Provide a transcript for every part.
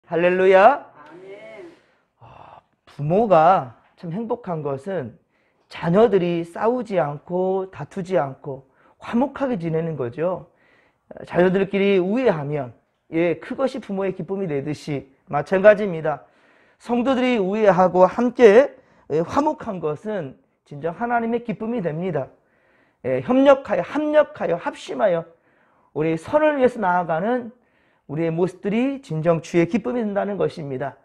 할렐루야. 아멘. 부모가 참 행복한 것은 자녀들이 싸우지 않고 다투지 않고 화목하게 지내는 거죠. 자녀들끼리 우애하면 그것이 부모의 기쁨이 되듯이 마찬가지입니다. 성도들이 우애하고 함께 화목한 것은 진정 하나님의 기쁨이 됩니다. 협력하여 합력하여 합심하여 우리 선을 위해서 나아가는 우리의 모습들이 진정 주의 기쁨이 된다는 것입니다.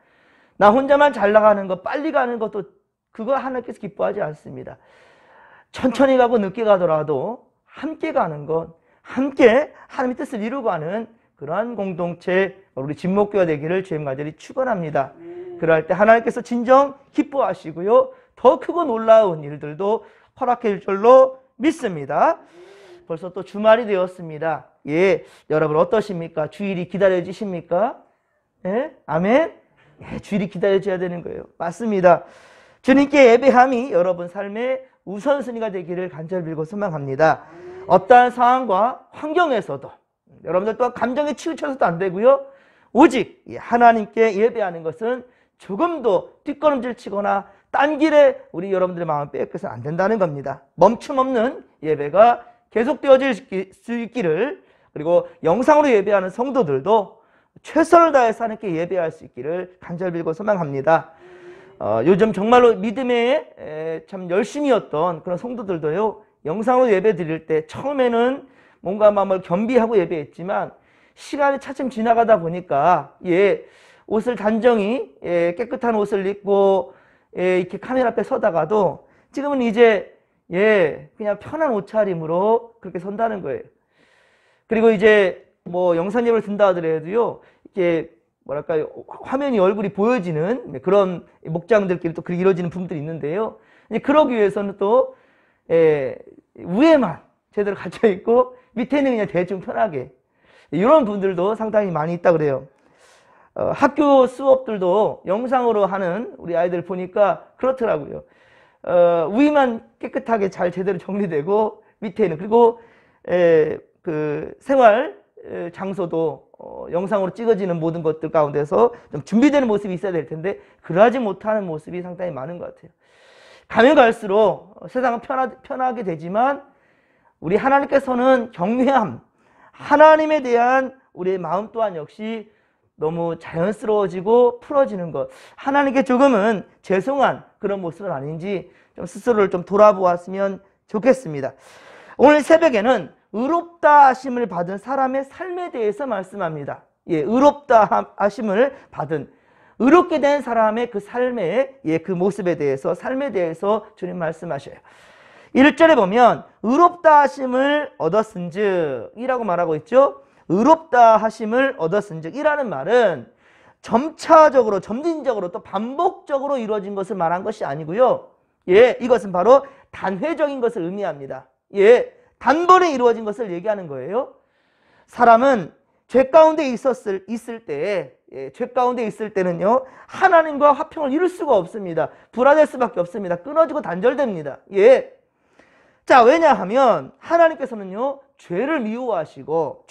나 혼자만 잘 나가는 것, 빨리 가는 것도 그거 하나님께서 기뻐하지 않습니다. 천천히 가고 늦게 가더라도 함께 가는 것, 함께 하나님의 뜻을 이루고 가는 그러한 공동체, 우리 진목교가 되기를 주의 간절히 축원합니다. 그럴 때 하나님께서 진정 기뻐하시고요, 더 크고 놀라운 일들도 허락해 줄 줄로 믿습니다. 벌써 또 주말이 되었습니다. 여러분 어떠십니까? 주일이 기다려지십니까? 아멘? 주일이 기다려져야 되는 거예요. 맞습니다. 주님께 예배함이 여러분 삶의 우선순위가 되기를 간절히 빌고 소망합니다. 어떠한 상황과 환경에서도 여러분들 또한 감정에 치우쳐서도 안 되고요, 오직 하나님께 예배하는 것은 조금도 뒷걸음질 치거나 딴 길에 우리 여러분들의 마음을 빼앗겨서는 안 된다는 겁니다. 멈춤 없는 예배가 계속되어질 수 있기를, 그리고 영상으로 예배하는 성도들도 최선을 다해서 하나님께 예배할 수 있기를 간절히 빌고 소망합니다. 요즘 정말로 믿음에 참 열심이었던 그런 성도들도요, 영상으로 예배 드릴 때 처음에는 뭔가 마음을 겸비하고 예배했지만 시간이 차츰 지나가다 보니까 옷을 단정히 깨끗한 옷을 입고 이렇게 카메라 앞에 서다가도 지금은 이제 그냥 편한 옷차림으로 그렇게 선다는 거예요. 그리고 이제 뭐 영상 예배를 든다 하더라도요, 이렇게 뭐랄까요, 화면이 얼굴이 보여지는 그런 목장들끼리 또 그렇게 이루어지는 부분들이 있는데요. 이제 그러기 위해서는 또 위에만 제대로 갇혀 있고 밑에는 그냥 대충 편하게, 이런 분들도 상당히 많이 있다 그래요. 학교 수업들도 영상으로 하는 우리 아이들 보니까 그렇더라고요. 위만 깨끗하게 잘 제대로 정리되고 밑에는, 그리고 그 생활 장소도 영상으로 찍어지는 모든 것들 가운데서 좀 준비되는 모습이 있어야 될 텐데 그러하지 못하는 모습이 상당히 많은 것 같아요. 가면 갈수록 세상은 편하게 되지만 우리 하나님께서는 경외함, 하나님에 대한 우리의 마음 또한 역시 너무 자연스러워지고 풀어지는 것, 하나님께 조금은 죄송한 그런 모습은 아닌지 좀 스스로를 좀 돌아보았으면 좋겠습니다. 오늘 새벽에는 의롭다 하심을 받은 사람의 삶에 대해서 말씀합니다. 의롭다 하심을 받은, 의롭게 된 사람의 그 삶의 그 모습에 대해서, 삶에 대해서 주님 말씀하셔요. 1절에 보면 의롭다 하심을 얻었은즉 이라고 말하고 있죠. 의롭다 하심을 얻었은즉 이라는 말은 점차적으로, 점진적으로 또 반복적으로 이루어진 것을 말한 것이 아니고요, 이것은 바로 단회적인 것을 의미합니다. 단번에 이루어진 것을 얘기하는 거예요. 사람은 죄 가운데 있을 때, 죄 가운데 있을 때는요, 하나님과 화평을 이룰 수가 없습니다. 불화될 수밖에 없습니다. 끊어지고 단절됩니다. 자, 왜냐하면 하나님께서는요, 죄를 미워하시고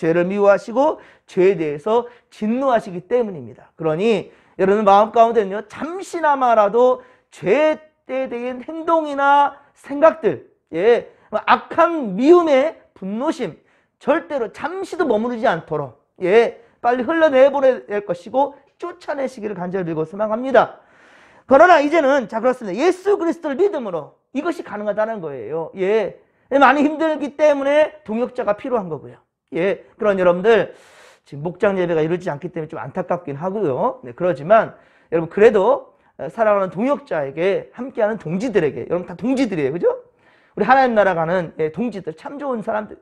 죄에 대해서 진노하시기 때문입니다. 그러니 여러분 마음 가운데는요, 잠시나마라도 죄에 대한 행동이나 생각들, 악한 미움의 분노심, 절대로 잠시도 머무르지 않도록 빨리 흘러내보내야 될 것이고 쫓아내시기를 간절히 빌고 소망합니다. 그러나 이제는 자, 그렇습니다. 예수 그리스도를 믿음으로 이것이 가능하다는 거예요. 많이 힘들기 때문에 동역자가 필요한 거고요. 그런 여러분들 지금 목장 예배가 이루어지지 않기 때문에 좀 안타깝긴 하고요. 그러지만 여러분 그래도 사랑하는 동역자에게, 함께하는 동지들에게, 여러분 다 동지들이에요, 그죠? 우리 하나님 나라 가는 동지들, 참 좋은 사람들,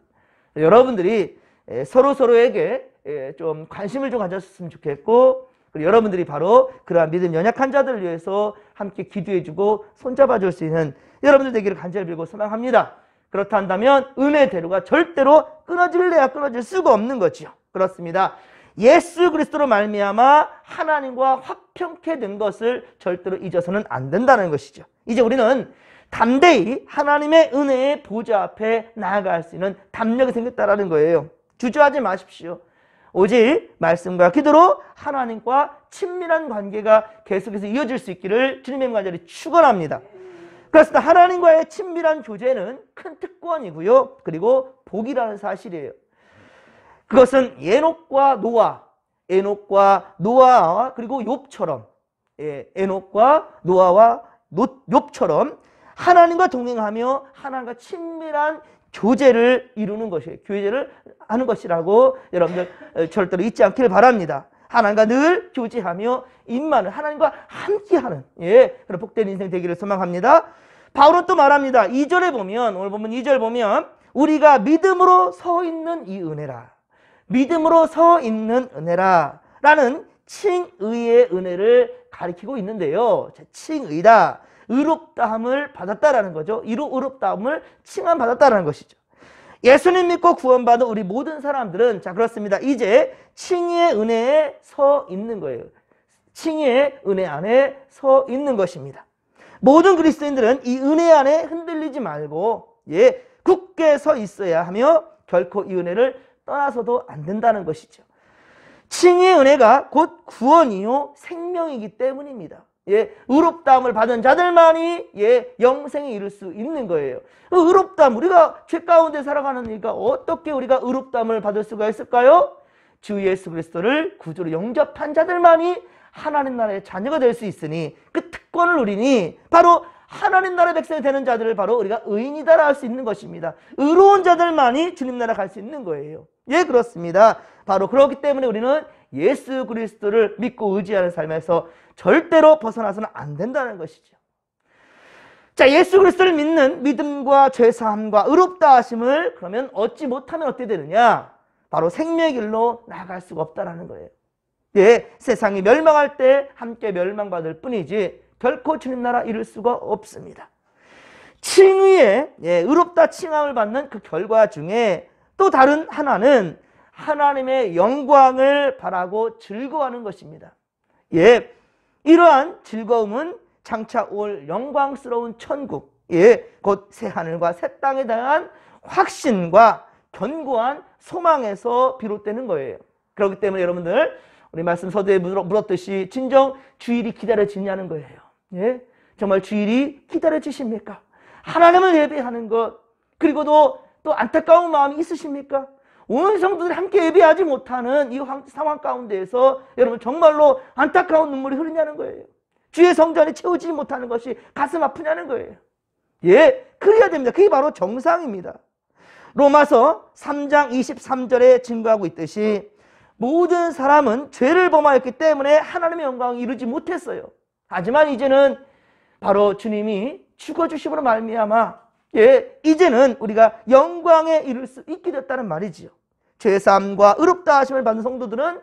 여러분들이 서로에게 좀 관심을 좀 가졌으면 좋겠고, 그리고 여러분들이 바로 그러한 믿음 연약한 자들을 위해서 함께 기도해주고 손잡아줄 수 있는 여러분들 되기를 간절히 빌고 소망합니다. 그렇다 한다면 은혜대로가 절대로 끊어질래야 끊어질 수가 없는 거지요. 그렇습니다. 예수 그리스도로 말미암아 하나님과 화평케 된 것을 절대로 잊어서는 안 된다는 것이죠. 이제 우리는 담대히 하나님의 은혜의 보좌 앞에 나아갈 수 있는 담력이 생겼다라는 거예요. 주저하지 마십시오. 오직 말씀과 기도로 하나님과 친밀한 관계가 계속해서 이어질 수 있기를 주님의 간절히 축원합니다. 그렇습니다. 하나님과의 친밀한 교제는 큰 특권이고요. 그리고 복이라는 사실이에요. 그것은 에녹과 노아와 그리고 욥처럼, 에녹과 노아와 욥처럼 하나님과 동행하며 하나님과 친밀한 교제를 이루는 것이에요. 교제를 하는 것이라고 여러분들 절대로 잊지 않기를 바랍니다. 하나님과 늘 교제하며 임마는 하나님과 함께하는 그런 복된 인생 되기를 소망합니다. 바울은 또 말합니다. 2절에 보면, 오늘 보면 2절 보면 우리가 믿음으로 서 있는 이 은혜라, 믿음으로 서 있는 은혜라 라는 칭의의 은혜를 가리키고 있는데요. 칭의다, 의롭다함을 받았다라는 거죠. 의롭다함을 칭함 받았다라는 것이죠. 예수님 믿고 구원받은 우리 모든 사람들은 자 그렇습니다. 이제 칭의의 은혜에 서 있는 거예요. 칭의의 은혜 안에 서 있는 것입니다. 모든 그리스도인들은 이 은혜 안에 흔들리지 말고 굳게 서 있어야 하며 결코 이 은혜를 떠나서도 안 된다는 것이죠. 칭의의 은혜가 곧 구원이요 생명이기 때문입니다. 의롭다함을 받은 자들만이 영생에 이를 수 있는 거예요. 의롭다함, 우리가 죄 가운데 살아가는니까 어떻게 우리가 의롭다함을 받을 수가 있을까요? 주 예수 그리스도를 구주로 영접한 자들만이 하나님 나라의 자녀가 될 수 있으니 그 특권을 누리니 바로 하나님 나라의 백성이 되는 자들을 바로 우리가 의인이다라 할 수 있는 것입니다. 의로운 자들만이 주님 나라 갈 수 있는 거예요. 그렇습니다. 바로 그렇기 때문에 우리는 예수 그리스도를 믿고 의지하는 삶에서 절대로 벗어나서는 안 된다는 것이죠. 자, 예수 그리스도를 믿는 믿음과 죄사함과 의롭다 하심을 그러면 얻지 못하면 어떻게 되느냐? 바로 생명의 길로 나아갈 수가 없다라는 거예요. 세상이 멸망할 때 함께 멸망받을 뿐이지 결코 주님 나라 이룰 수가 없습니다. 칭의의 의롭다 칭함을 받는 그 결과 중에 또 다른 하나는 하나님의 영광을 바라고 즐거워하는 것입니다. 이러한 즐거움은 장차 올 영광스러운 천국, 곧 새 하늘과 새 땅에 대한 확신과 견고한 소망에서 비롯되는 거예요. 그렇기 때문에 여러분들 우리 말씀 서두에 물었듯이 진정 주일이 기다려지냐는 거예요. 정말 주일이 기다려지십니까? 하나님을 예배하는 것, 그리고 또 안타까운 마음이 있으십니까? 온 성도들이 함께 예배하지 못하는 이 상황 가운데에서 여러분 정말로 안타까운 눈물이 흐르냐는 거예요. 주의 성전이 채우지 못하는 것이 가슴 아프냐는 거예요. 그래야 됩니다. 그게 바로 정상입니다. 로마서 3장 23절에 증거하고 있듯이 모든 사람은 죄를 범하였기 때문에 하나님의 영광을 이루지 못했어요. 하지만 이제는 바로 주님이 죽어주심으로 말미암아 이제는 우리가 영광에 이룰 수 있게 됐다는 말이지요. 죄사함과 의롭다 하심을 받는 성도들은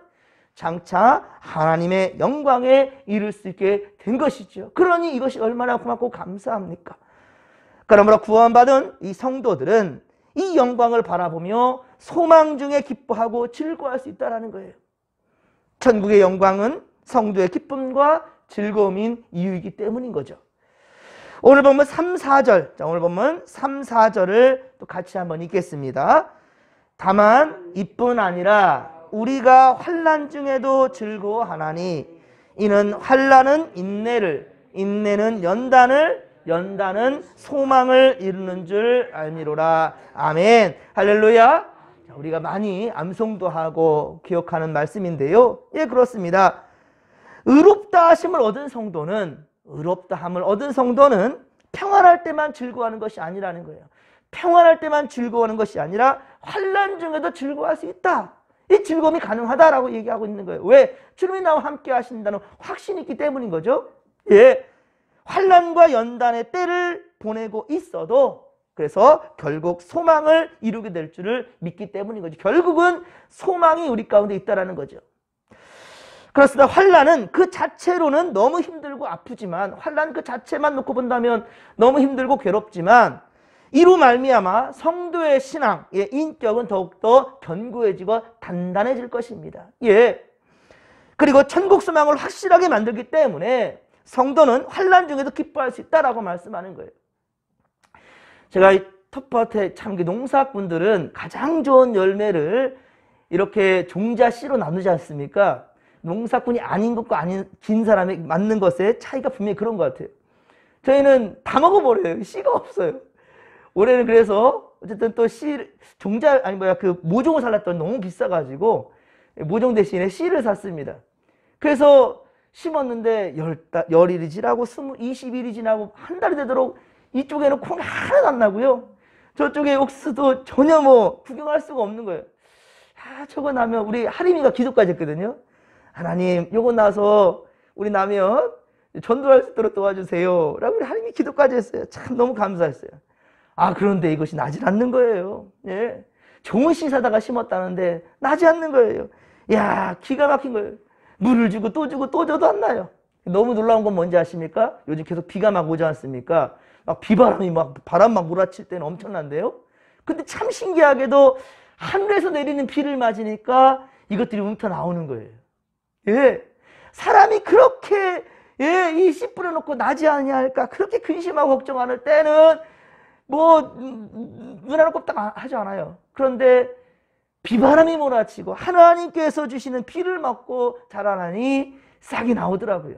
장차 하나님의 영광에 이룰 수 있게 된 것이죠. 그러니 이것이 얼마나 고맙고 감사합니까? 그러므로 구원받은 이 성도들은 이 영광을 바라보며 소망 중에 기뻐하고 즐거워할 수 있다는 거예요. 천국의 영광은 성도의 기쁨과 즐거움인 이유이기 때문인 거죠. 오늘 보면 3, 4절, 오늘 보면 3, 4절을 또 같이 한번 읽겠습니다. 다만 이뿐 아니라 우리가 환난 중에도 즐거워하나니 이는 환난은 인내를, 인내는 연단은 소망을 이루는 줄 알미로라. 아멘. 할렐루야. 자, 우리가 많이 암송도 하고 기억하는 말씀인데요. 그렇습니다. 의롭다 하심을 얻은 성도는 평안할 때만 즐거워하는 것이 아니라는 거예요. 평안할 때만 즐거워하는 것이 아니라 환난 중에도 즐거워할 수 있다. 이 즐거움이 가능하다라고 얘기하고 있는 거예요. 왜? 주님이 나와 함께 하신다는 확신이 있기 때문인 거죠. 환난과 연단의 때를 보내고 있어도 그래서 결국 소망을 이루게 될 줄을 믿기 때문인 거죠. 결국은 소망이 우리 가운데 있다는 거죠. 그렇습니다. 환난은 그 자체로는 너무 힘들고 아프지만, 환난 그 자체만 놓고 본다면 너무 힘들고 괴롭지만 이로 말미암아 성도의 신앙, 인격은 더욱더 견고해지고 단단해질 것입니다. 그리고 천국 소망을 확실하게 만들기 때문에 성도는 환난 중에도 기뻐할 수 있다라고 말씀하는 거예요. 제가 이 텃밭에 참 농사꾼들은 가장 좋은 열매를 이렇게 종자 씨로 나누지 않습니까? 농사꾼이 아닌 것과 아닌 긴 사람이 맞는 것의 차이가 분명히 그런 것 같아요. 저희는 다 먹어버려요. 씨가 없어요. 올해는 그래서 어쨌든 또 종자, 아니 뭐야, 그 모종을 살랐더니 너무 비싸가지고 모종 대신에 씨를 샀습니다. 그래서 심었는데 열일이 지나고 20일이 지나고 한 달이 되도록 이쪽에는 콩이 하나도 안 나고요. 저쪽에 옥수수도 전혀 뭐 구경할 수가 없는 거예요. 아, 저거 나면 우리 하림이가 기도까지 했거든요. 하나님, 요거 나서 우리 나면 전도할 수 있도록 도와주세요. 라고 우리 하림이 기도까지 했어요. 참 너무 감사했어요. 아, 그런데 이것이 나지 않는 거예요. 예. 좋은 씨 사다가 심었다는데 나지 않는 거예요. 야, 기가 막힌 거예요. 물을 주고 또 주고 또 줘도 안 나요. 너무 놀라운 건 뭔지 아십니까? 요즘 계속 비가 막 오지 않습니까? 막 비바람이 막 바람 막 몰아칠 때는 엄청난데요. 근데 참 신기하게도 하늘에서 내리는 비를 맞으니까 이것들이 움켜 나오는 거예요. 예. 사람이 그렇게 이 씨 뿌려놓고 나지 아니할까 그렇게 근심하고 걱정하는 때는 뭐 눈 하나 꼽딱 하지 않아요. 그런데 비바람이 몰아치고 하나님께서 주시는 비를 맞고 자라나니 싹이 나오더라고요.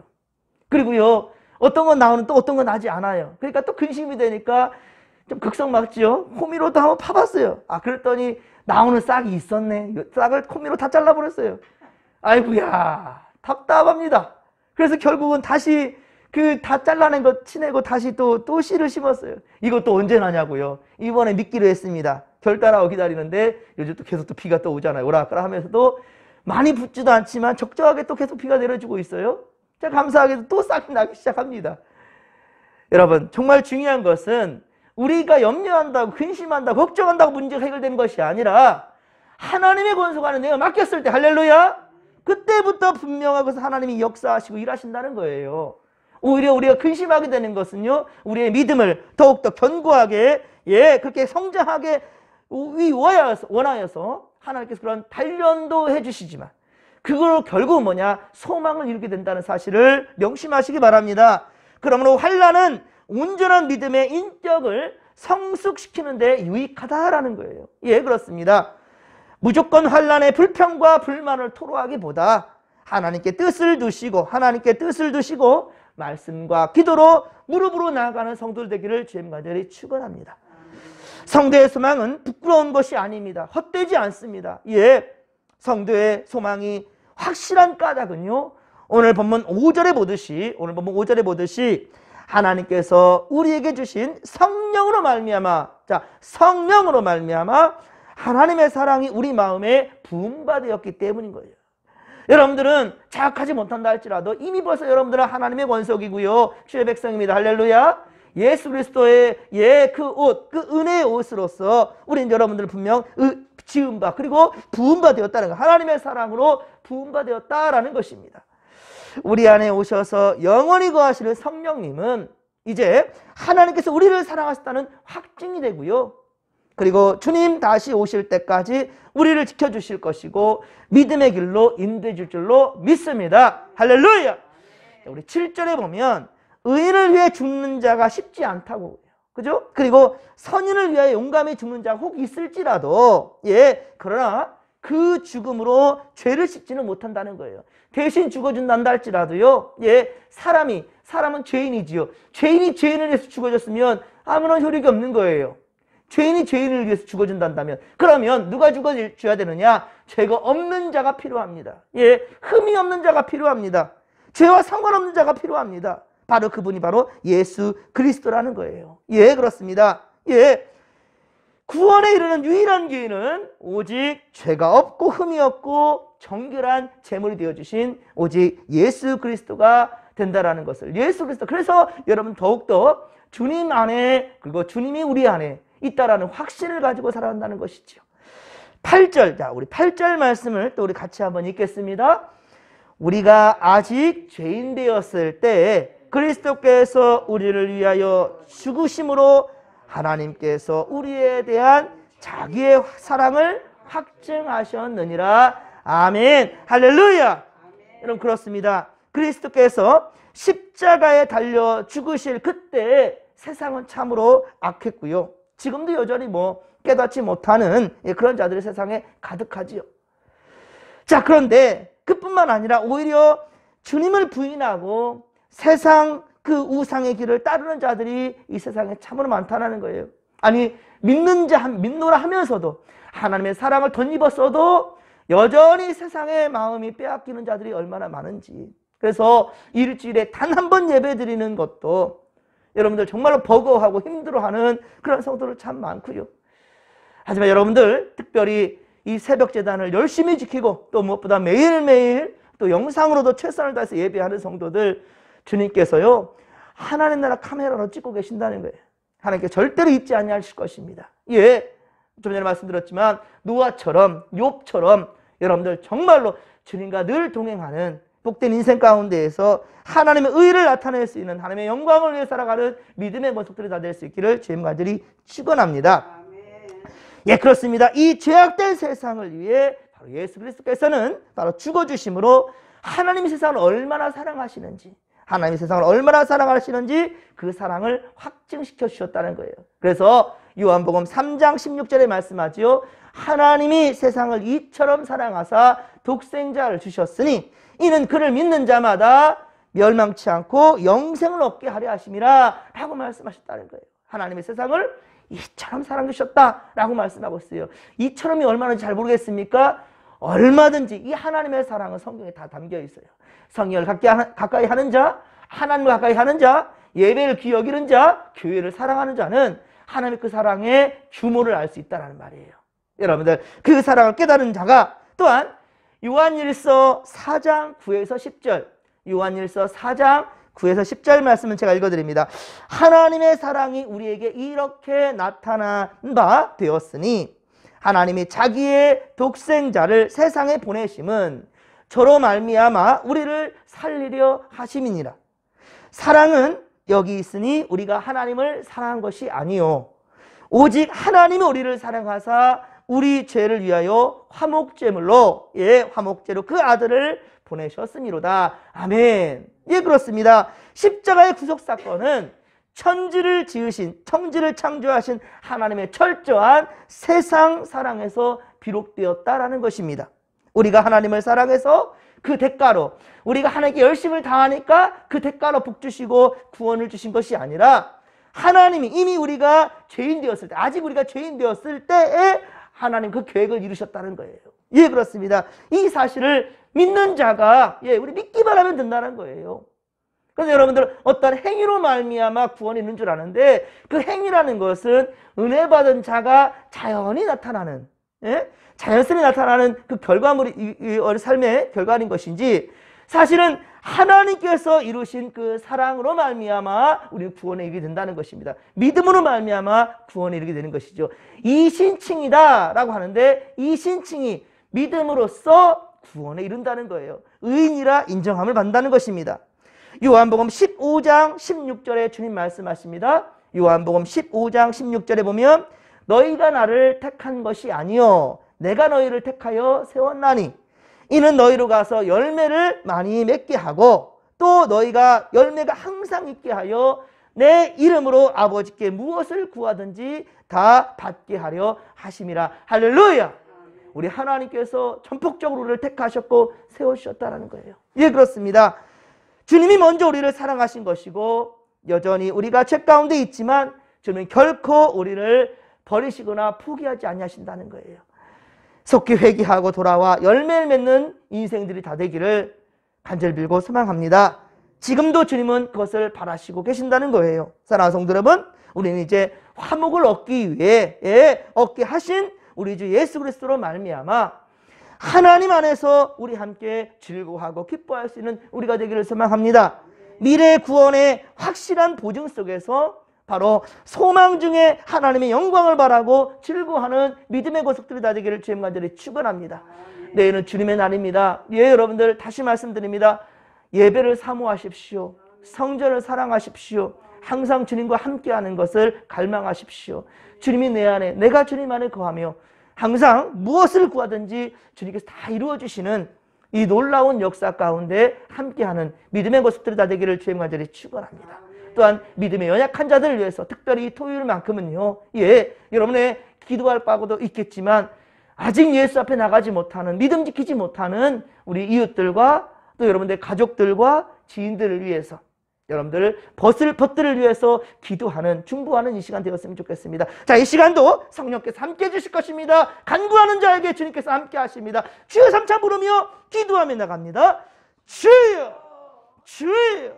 그리고요, 어떤 건 나오는 또 어떤 건 나지 않아요. 그러니까 또 근심이 되니까 좀 극성맞죠. 호미로도 한번 파봤어요. 아, 그랬더니 나오는 싹이 있었네. 싹을 호미로 다 잘라버렸어요. 아이고야, 답답합니다. 그래서 결국은 다시 그 다 잘라낸 거 치내고 다시 또 씨를 심었어요. 이것도 언제 나냐고요. 이번에 믿기로 했습니다. 결단하고 기다리는데 요즘 또 계속 또 비가 또 오잖아요. 오락가락 하면서도 많이 붙지도 않지만 적절하게 또 계속 비가 내려주고 있어요. 자, 감사하게도 또 싹이 나기 시작합니다. 여러분, 정말 중요한 것은 우리가 염려한다고 근심한다고 걱정한다고 문제가 해결되는 것이 아니라 하나님의 권속안에 내가 맡겼을 때, 할렐루야, 그때부터 분명하고 하나님이 역사하시고 일하신다는 거예요. 오히려 우리가 근심하게 되는 것은요, 우리의 믿음을 더욱더 견고하게, 그렇게 성장하게 원하여서 하나님께서 그런 단련도 해주시지만 그걸 결국 뭐냐, 소망을 이루게 된다는 사실을 명심하시기 바랍니다. 그러므로 환난은 온전한 믿음의 인격을 성숙시키는 데 유익하다라는 거예요. 예, 그렇습니다. 무조건 환난의 불평과 불만을 토로하기보다 하나님께 뜻을 두시고 말씀과 기도로 무릎으로 나아가는 성도들 되기를 주님 간절히 축원합니다. 성도의 소망은 부끄러운 것이 아닙니다. 헛되지 않습니다. 예, 성도의 소망이 확실한 까닭은요, 오늘 본문 5절에 보듯이 하나님께서 우리에게 주신 성령으로 말미암아, 성령으로 말미암아 하나님의 사랑이 우리 마음에 부음받았기 때문인 거예요. 여러분들은 자각하지 못한다 할지라도 이미 벌써 여러분들은 하나님의 권속이고요, 주의 백성입니다. 할렐루야. 예수 그리스도의 그 옷, 그 은혜의 옷으로서 우리는 여러분들 분명 지음바 그리고 부음바 되었다는 것, 하나님의 사랑으로 부음바 되었다라는 것입니다. 우리 안에 오셔서 영원히 거하시는 성령님은 이제 하나님께서 우리를 사랑하셨다는 확증이 되고요, 그리고 주님 다시 오실 때까지 우리를 지켜주실 것이고 믿음의 길로 인도해 줄 줄로 믿습니다. 할렐루야. 우리 7절에 보면 의인을 위해 죽는 자가 쉽지 않다고 해요. 그죠? 그리고 선인을 위하여 용감히 죽는 자가 혹 있을지라도, 그러나 그 죽음으로 죄를 씻지는 못한다는 거예요. 대신 죽어준단다 할지라도요, 사람은 죄인이지요. 죄인이 죄인을 위해서 죽어졌으면 아무런 효력이 없는 거예요. 죄인이 죄인을 위해서 죽어준단다면, 그러면 누가 죽어줘야 되느냐? 죄가 없는 자가 필요합니다. 흠이 없는 자가 필요합니다. 죄와 상관없는 자가 필요합니다. 바로 그분이 바로 예수 그리스도라는 거예요. 그렇습니다. 구원에 이르는 유일한 기회는 오직 죄가 없고 흠이 없고 정결한 제물이 되어주신 오직 예수 그리스도가 된다라는 것을, 예수 그리스도. 그래서 여러분 더욱더 주님 안에, 그리고 주님이 우리 안에 있다라는 확신을 가지고 살아간다는 것이죠. 8절, 자, 우리 8절 말씀을 또 우리 같이 한번 읽겠습니다. 우리가 아직 죄인 되었을 때 그리스도께서 우리를 위하여 죽으심으로 하나님께서 우리에 대한 자기의 사랑을 확증하셨느니라. 아멘. 할렐루야. 아멘. 여러분, 그렇습니다. 그리스도께서 십자가에 달려 죽으실 그때 세상은 참으로 악했고요, 지금도 여전히 깨닫지 못하는 그런 자들의 세상에 가득하지요. 자, 그런데 그뿐만 아니라 오히려 주님을 부인하고 세상 그 우상의 길을 따르는 자들이 이 세상에 참으로 많다는 거예요. 아니, 믿노라 하면서도 하나님의 사랑을 덧입었어도 여전히 세상의 마음이 빼앗기는 자들이 얼마나 많은지. 그래서 일주일에 단 한 번 예배 드리는 것도 여러분들 정말로 버거워하고 힘들어하는 그런 성도들 참 많고요. 하지만 여러분들 특별히 이 새벽 제단을 열심히 지키고 또 무엇보다 매일매일 또 영상으로도 최선을 다해서 예배하는 성도들, 주님께서요 하나님 나라 카메라로 찍고 계신다는 거예요. 하나님께 절대로 잊지 아니하실 것입니다. 예, 좀 전에 말씀드렸지만 노아처럼 욥처럼 여러분들 정말로 주님과 늘 동행하는 복된 인생 가운데에서 하나님의 의를 나타낼 수 있는 하나님의 영광을 위해 살아가는 믿음의 모습들이 다 될 수 있기를 주님과 간절히 축원합니다. 예, 그렇습니다. 이 죄악된 세상을 위해 바로 예수 그리스도께서는 바로 죽어주심으로 하나님이 세상을 얼마나 사랑하시는지, 하나님이 세상을 얼마나 사랑하시는지 그 사랑을 확증시켜 주셨다는 거예요. 그래서 요한복음 3장 16절에 말씀하지요. 하나님이 세상을 이처럼 사랑하사 독생자를 주셨으니 이는 그를 믿는 자마다 멸망치 않고 영생을 얻게 하려 하심이라 라고 말씀하셨다는 거예요. 하나님의 세상을 이처럼 사랑해 주셨다라고 말씀하고 있어요. 이처럼이 얼마나 잘 모르겠습니까? 얼마든지 이 하나님의 사랑은 성경에 다 담겨 있어요. 성령을 가까이 하는 자, 하나님을 가까이 하는 자, 예배를 귀히 여기는 자, 교회를 사랑하는 자는 하나님의 그 사랑의 규모를 알 수 있다는 말이에요. 여러분들 그 사랑을 깨달은 자가 또한 요한일서 4장 9에서 10절, 요한일서 4장 9에서 10절 말씀은 제가 읽어드립니다. 하나님의 사랑이 우리에게 이렇게 나타난 바 되었으니 하나님이 자기의 독생자를 세상에 보내심은 저로 말미암아 우리를 살리려 하심이니라. 사랑은 여기 있으니 우리가 하나님을 사랑한 것이 아니요 오직 하나님이 우리를 사랑하사 우리 죄를 위하여 화목제물로, 화목제로 그 아들을 보내셨으니로다. 아멘. 예, 그렇습니다. 십자가의 구속사건은 천지를 지으신, 천지를 창조하신 하나님의 철저한 세상 사랑에서 비록되었다라는 것입니다. 우리가 하나님을 사랑해서 그 대가로, 우리가 하나님께 열심을 다하니까 그 대가로 복 주시고 구원을 주신 것이 아니라 하나님이 이미 우리가 죄인 되었을 때, 아직 우리가 죄인 되었을 때에 하나님 그 계획을 이루셨다는 거예요. 예, 그렇습니다. 이 사실을 믿는 자가, 우리 믿기만 하면 된다는 거예요. 그래서 여러분들 어떤 행위로 말미암아 구원이 있는 줄 아는데 그 행위라는 것은 은혜 받은 자가 자연히 나타나는, 자연스레 나타나는 그 결과물이 이 삶의 결과인 것인지, 사실은 하나님께서 이루신 그 사랑으로 말미암아 우리 구원에 이르게 된다는 것입니다. 믿음으로 말미암아 구원에 이르게 되는 것이죠. 이신칭이다라고 하는데 이 신칭이 믿음으로써 구원에 이른다는 거예요. 의인이라 인정함을 받는다는 것입니다. 요한복음 15장 16절에 주님 말씀하십니다. 요한복음 15장 16절에 보면 너희가 나를 택한 것이 아니요 내가 너희를 택하여 세웠나니 이는 너희로 가서 열매를 많이 맺게 하고 또 너희가 열매가 항상 있게 하여 내 이름으로 아버지께 무엇을 구하든지 다 받게 하려 하심이라. 할렐루야. 우리 하나님께서 전폭적으로 우리를 택하셨고 세우셨다는 거예요. 예, 그렇습니다. 주님이 먼저 우리를 사랑하신 것이고 여전히 우리가 죄 가운데 있지만 주님은 결코 우리를 버리시거나 포기하지 아니하신다는 거예요. 속히 회개하고 돌아와 열매를 맺는 인생들이 다 되기를 간절히 빌고 소망합니다. 지금도 주님은 그것을 바라시고 계신다는 거예요. 사랑하는 성도 여러분, 우리는 이제 화목을 얻기 위해 얻게 하신 우리 주 예수 그리스도로 말미암아 하나님 안에서 우리 함께 즐거워하고 기뻐할 수 있는 우리가 되기를 소망합니다. 미래 구원의 확실한 보증 속에서 바로 소망 중에 하나님의 영광을 바라고 즐거워하는 믿음의 고속들이 다 되기를 주님 간절히 축원합니다. 내일은 주님의 날입니다. 예, 여러분들 다시 말씀드립니다. 예배를 사모하십시오. 성전을 사랑하십시오. 항상 주님과 함께하는 것을 갈망하십시오. 주님이 내 안에, 내가 주님 안에 거하며 항상 무엇을 구하든지 주님께서 다 이루어주시는 이 놀라운 역사 가운데 함께하는 믿음의 모습들이 다 되기를 주님 간절히 축원합니다. 또한 믿음의 연약한 자들을 위해서 특별히 이 토요일만큼은요, 여러분의 기도할 바고도 있겠지만 아직 예수 앞에 나가지 못하는, 믿음 지키지 못하는 우리 이웃들과 또 여러분들 가족들과 지인들을 위해서, 여러분들 벗들을 위해서 기도하는, 중보하는 이 시간 되었으면 좋겠습니다. 자, 이 시간도 성령께서 함께 해주실 것입니다. 간구하는 자에게 주님께서 함께 하십니다. 주여 삼차 부르며 기도하며 나갑니다. 주여, 주여,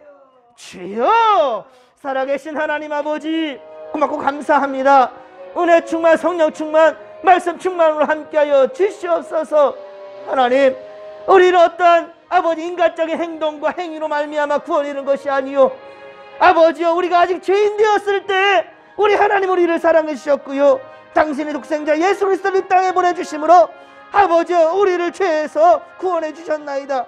주여. 살아계신 하나님 아버지, 고맙고 감사합니다. 은혜 충만, 성령 충만, 말씀 충만으로 함께하여 주시옵소서. 하나님, 우리는 어떠한 아버지 인간적인 행동과 행위로 말미암아 구원을 이룬 것이 아니요, 아버지여, 우리가 아직 죄인 되었을 때 우리 하나님 우리를 사랑해 주셨고요, 당신의 독생자 예수 그리스도를 이 땅에 보내주심으로 아버지여 우리를 죄에서 구원해 주셨나이다.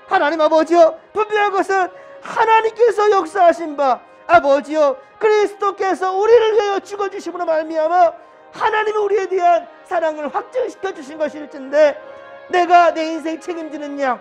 하나님 아버지여, 분명한 것은 하나님께서 역사하신 바 아버지여 그리스도께서 우리를 위하여 죽어주심으로 말미암아 하나님이 우리에 대한 사랑을 확증시켜 주신 것일진데, 내가 내 인생 책임지는 양,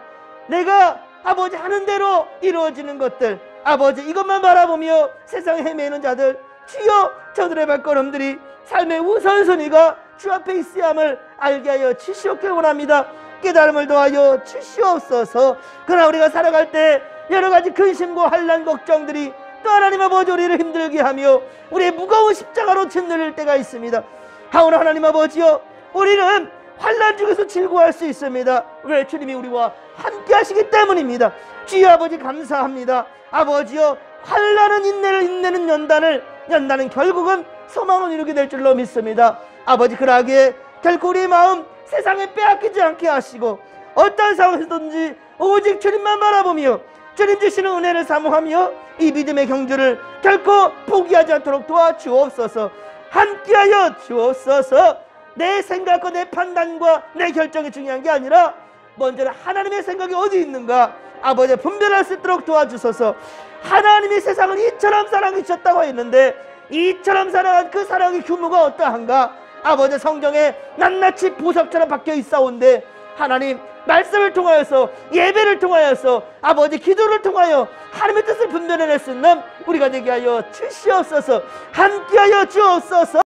내가 아버지 하는 대로 이루어지는 것들, 아버지 이것만 바라보며 세상에 헤매는 자들, 주여 저들의 발걸음들이 삶의 우선순위가 주 앞에 있어야함을 알게 하여 주시옵길 원합니다. 깨달음을 더하여 주시옵소서. 그러나 우리가 살아갈 때 여러가지 근심과 환난 걱정들이 또 하나님 아버지 우리를 힘들게 하며 우리의 무거운 십자가로 짓눌릴 때가 있습니다. 하오나 하나님 아버지여, 우리는 환난 중에서 즐거워할 수 있습니다. 왜? 주님이 우리와 함께 하시기 때문입니다. 주여 아버지 감사합니다. 아버지여, 환난은 인내를, 인내는 연단을, 연단은 결국은 소망을 이루게 될 줄로 믿습니다. 아버지, 그러하기에 결코 우리의 마음 세상에 빼앗기지 않게 하시고 어떤 상황에서든지 오직 주님만 바라보며 주님 주시는 은혜를 사모하며 이 믿음의 경주를 결코 포기하지 않도록 도와주옵소서. 함께하여 주옵소서. 내 생각과 내 판단과 내 결정이 중요한 게 아니라 먼저는 하나님의 생각이 어디 있는가 아버지 분별할 수 있도록 도와주소서. 하나님이 세상을 이처럼 사랑해 주셨다고 했는데 이처럼 사랑한 그 사랑의 규모가 어떠한가 아버지 성경에 낱낱이 보석처럼 박혀 있사온데, 하나님 말씀을 통하여서, 예배를 통하여서, 아버지 기도를 통하여 하나님의 뜻을 분별해낼 수 있는 우리가 되게 하여 주시옵소서. 함께하여 주옵소서.